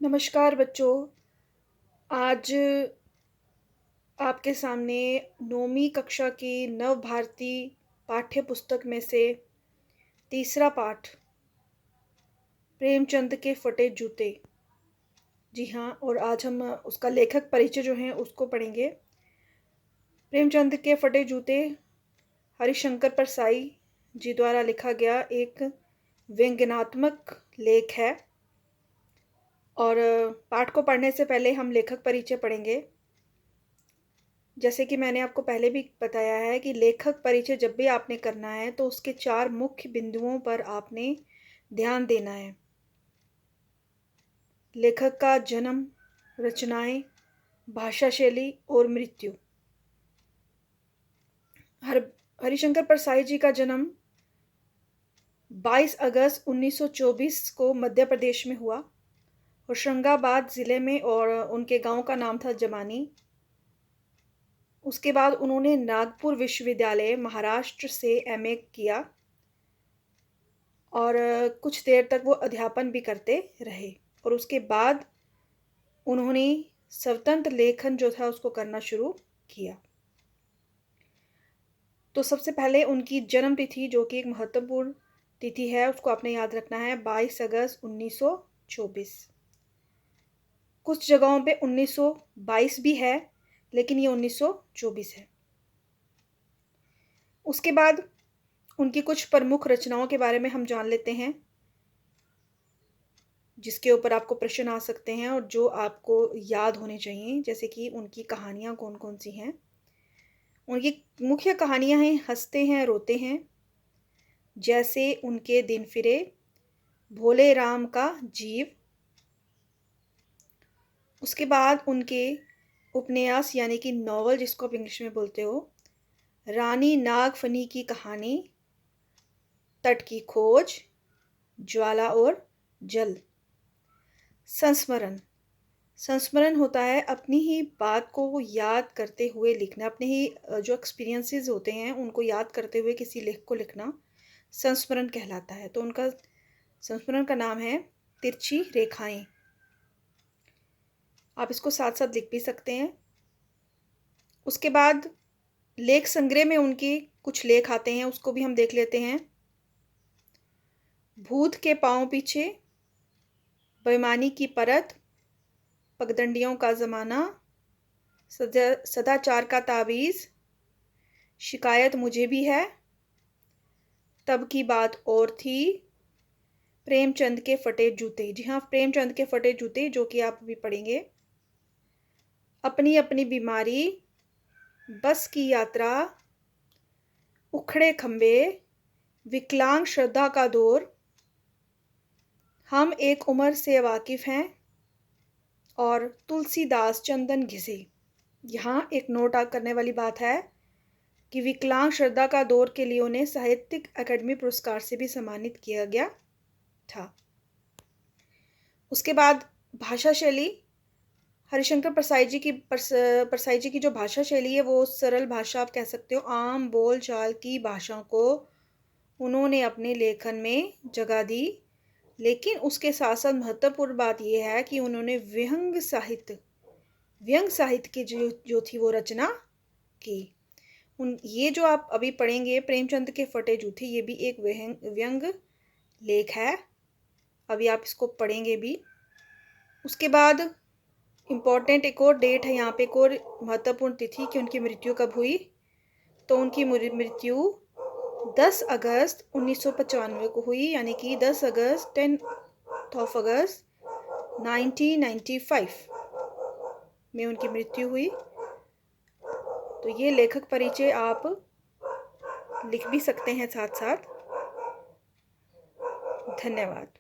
नमस्कार बच्चों। आज आपके सामने 9वीं कक्षा की नव भारती पाठ्य पुस्तक में से तीसरा पाठ प्रेमचंद के फटे जूते। जी हाँ, और आज हम उसका लेखक परिचय जो है उसको पढ़ेंगे। प्रेमचंद के फटे जूते हरिशंकर परसाई जी द्वारा लिखा गया एक व्यंग्यात्मक लेख है। और पाठ को पढ़ने से पहले हम लेखक परिचय पढ़ेंगे। जैसे कि मैंने आपको पहले भी बताया है कि लेखक परिचय जब भी आपने करना है तो उसके 4 मुख्य बिंदुओं पर आपने ध्यान देना है। लेखक का जन्म, रचनाएं, भाषा शैली और मृत्यु। हरिशंकर परसाई जी का जन्म 22 अगस्त 1924 को मध्य प्रदेश में हुआ, होशंगाबाद ज़िले में, और उनके गांव का नाम था जमानी। उसके बाद उन्होंने नागपुर विश्वविद्यालय महाराष्ट्र से एमए किया और कुछ देर तक वो अध्यापन भी करते रहे। और उसके बाद उन्होंने स्वतंत्र लेखन जो था उसको करना शुरू किया। तो सबसे पहले उनकी जन्म तिथि, जो कि एक महत्वपूर्ण तिथि है, उसको आपने याद रखना है, 22 अगस्त 1924। कुछ जगहों पे 1922 भी है, लेकिन ये 1924 है। उसके बाद उनकी कुछ प्रमुख रचनाओं के बारे में हम जान लेते हैं, जिसके ऊपर आपको प्रश्न आ सकते हैं और जो आपको याद होने चाहिए। जैसे कि उनकी कहानियाँ कौन-कौन सी हैं। उनकी मुख्य कहानियाँ हैं हँसते हैं रोते हैं, जैसे उनके दिन फिरे, भोले राम का जीव। उसके बाद उनके उपन्यास यानी कि नॉवल, जिसको आप इंग्लिश में बोलते हो, रानी नागफनी की कहानी, तट की खोज, ज्वाला और जल। संस्मरण। संस्मरण होता है अपनी ही बात को याद करते हुए लिखना, अपने ही जो एक्सपीरियंसेस होते हैं उनको याद करते हुए किसी लेख को लिखना संस्मरण कहलाता है। तो उनका संस्मरण का नाम है तिरछी रेखाएं। आप इसको साथ साथ लिख भी सकते हैं। उसके बाद लेख संग्रह में उनके कुछ लेख आते हैं, उसको भी हम देख लेते हैं। भूत के पांव पीछे, बेईमानी की परत, पगडंडियों का ज़माना, सदाचार का तावीज़, शिकायत मुझे भी है, तब की बात और थी, प्रेमचंद के फटे जूते। जी हाँ, प्रेमचंद के फटे जूते, जो कि आप अभी पढ़ेंगे। अपनी अपनी बीमारी, बस की यात्रा, उखड़े खंबे, विकलांग श्रद्धा का दौर, हम एक उम्र से वाकिफ हैं, और तुलसीदास चंदन घिसे। यहाँ एक नोट करने वाली बात है कि विकलांग श्रद्धा का दौर के लिए उन्हें साहित्यिक अकादमी पुरस्कार से भी सम्मानित किया गया था। उसके बाद भाषा शैली। हरिशंकर परसाई जी की जो भाषा शैली है वो सरल भाषा आप कह सकते हो। आम बोल चाल की भाषा को उन्होंने अपने लेखन में जगह दी, लेकिन उसके साथ साथ महत्वपूर्ण बात यह है कि उन्होंने व्यंग साहित्य की जो थी वो रचना की। ये जो आप अभी पढ़ेंगे प्रेमचंद के फटे जूते, ये भी एक व्यंग लेख है। अभी आप इसको पढ़ेंगे भी। उसके बाद इम्पॉर्टेंट एक और डेट है यहाँ पे, एक और महत्वपूर्ण तिथि कि उनकी मृत्यु कब हुई। तो उनकी मृत्यु 10 अगस्त 1995 को हुई, यानी कि 10 अगस्त 10th अगस्त 1995 में उनकी मृत्यु हुई। तो ये लेखक परिचय आप लिख भी सकते हैं साथ साथ। धन्यवाद।